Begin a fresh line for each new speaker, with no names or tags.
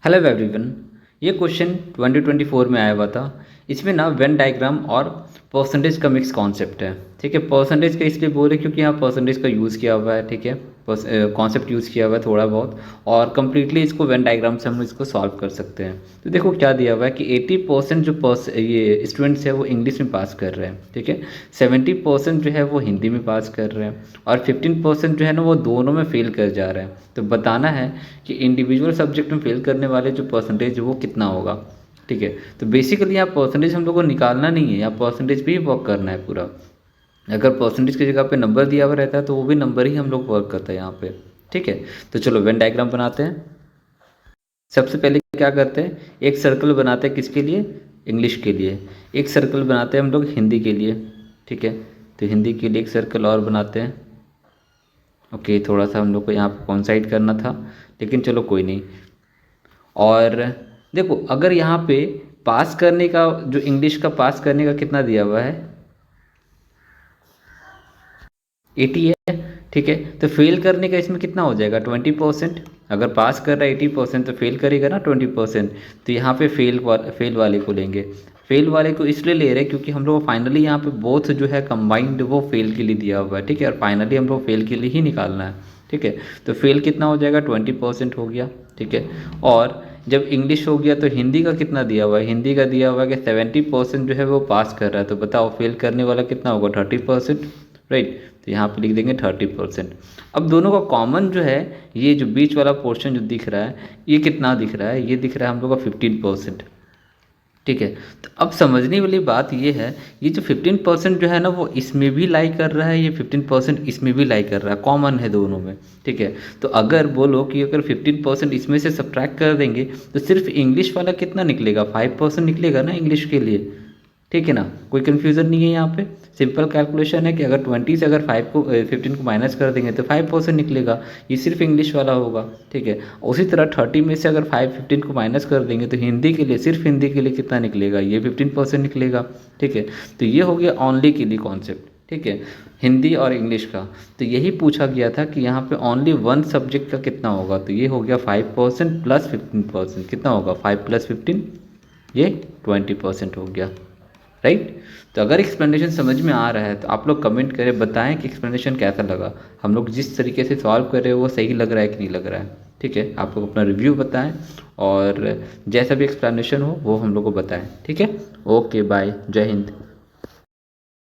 Hello everyone. ये question 2024 में आया हुआ था। इसमें ना वेन डायग्राम और परसेंटेज का मिक्स कॉन्सेप्ट है। ठीक है, परसेंटेज का इसलिए बोल रहे क्योंकि यहाँ परसेंटेज का यूज़ किया हुआ है। ठीक है, कॉन्सेप्ट यूज़ किया हुआ है थोड़ा बहुत, और कम्प्लीटली इसको वेन डायग्राम से हम इसको सॉल्व कर सकते हैं। तो देखो क्या दिया हुआ है कि 80% जो ये स्टूडेंट्स है वो इंग्लिश में पास कर रहे हैं। ठीक है, 70% जो है वो हिंदी में पास कर रहे हैं, और 15% जो है ना वो दोनों में फेल कर जा रहे हैं। तो बताना है कि इंडिविजुअल सब्जेक्ट में फेल करने वाले जो परसेंटेज है वो कितना होगा। ठीक है, तो बेसिकली यहाँ परसेंटेज हम लोग को निकालना नहीं है, यहाँ परसेंटेज पे ही वर्क करना है पूरा। अगर परसेंटेज की जगह पे नंबर दिया हुआ रहता है तो वो भी नंबर ही हम लोग वर्क करते हैं यहाँ पे। ठीक है, तो चलो वेन डायग्राम बनाते हैं। सबसे पहले क्या करते हैं, एक सर्कल बनाते हैं किसके लिए, इंग्लिश के लिए। एक सर्कल बनाते हैं हम लोग हिंदी के लिए। ठीक है, तो हिंदी के लिए एक सर्कल और बनाते हैं। ओके, थोड़ा सा हम लोग को यहाँ पर कॉन्साइड करना था, लेकिन चलो कोई नहीं। और देखो अगर यहाँ पे पास करने का, जो इंग्लिश का पास करने का कितना दिया हुआ है, 80 है। ठीक है, तो फेल करने का इसमें कितना हो जाएगा, 20%। अगर पास कर रहा है 80% तो फेल करेगा ना 20%। तो यहाँ पे फेल वाले को लेंगे। फेल वाले को इसलिए ले रहे हैं क्योंकि हम लोग फाइनली यहाँ पे बोथ जो है कंबाइंड वो फेल के लिए दिया हुआ है। ठीक है, और फाइनली हम लोग फेल के लिए ही निकालना है। ठीक है, तो फेल कितना हो जाएगा, 20% हो गया। ठीक है, और जब इंग्लिश हो गया तो हिंदी का कितना दिया हुआ है, हिंदी का दिया हुआ है कि 70% जो है वो पास कर रहा है। तो बताओ फेल करने वाला कितना होगा, 30%। राइट, तो यहाँ पे लिख देंगे 30%। अब दोनों का कॉमन जो है, ये जो बीच वाला पोर्शन जो दिख रहा है, ये कितना दिख रहा है, ये दिख रहा है हम लोग का 15%। ठीक है, तो अब समझने वाली बात ये है, ये जो 15% जो है ना वो इसमें भी लाई कर रहा है, ये 15% इसमें भी लाई कर रहा है, कॉमन है दोनों में। ठीक है, तो अगर बोलो कि अगर 15% इसमें से सब्ट्रैक्ट कर देंगे तो सिर्फ इंग्लिश वाला कितना निकलेगा, 5% निकलेगा ना इंग्लिश के लिए। ठीक है ना, कोई कन्फ्यूज़न नहीं है यहाँ पे। सिंपल कैलकुलेशन है कि अगर 20 से अगर 15 को माइनस कर देंगे तो 5% निकलेगा, ये सिर्फ इंग्लिश वाला होगा। ठीक है, उसी तरह 30 में से अगर 15 को माइनस कर देंगे तो हिंदी के लिए, सिर्फ हिंदी के लिए कितना निकलेगा, ये 15% निकलेगा। ठीक है, तो ये हो गया ओनली के लिए कॉन्सेप्ट। ठीक है, हिंदी और इंग्लिश का। तो यही पूछा गया था कि यहाँ पे ओनली वन सब्जेक्ट का कितना होगा, तो ये हो गया 5% प्लस 15%, कितना होगा 5 + 15, ये 20% हो गया। राइट, तो अगर एक्सप्लेनेशन समझ में आ रहा है तो आप लोग कमेंट करें, बताएं कि एक्सप्लेनेशन कैसा लगा। हम लोग जिस तरीके से सॉल्व कर रहे हैं वो सही लग रहा है कि नहीं लग रहा है। ठीक है, आप लोग अपना रिव्यू बताएं, और जैसा भी एक्सप्लेनेशन हो वो हम लोग को बताएं। ठीक है, ओके बाय, जय हिंद।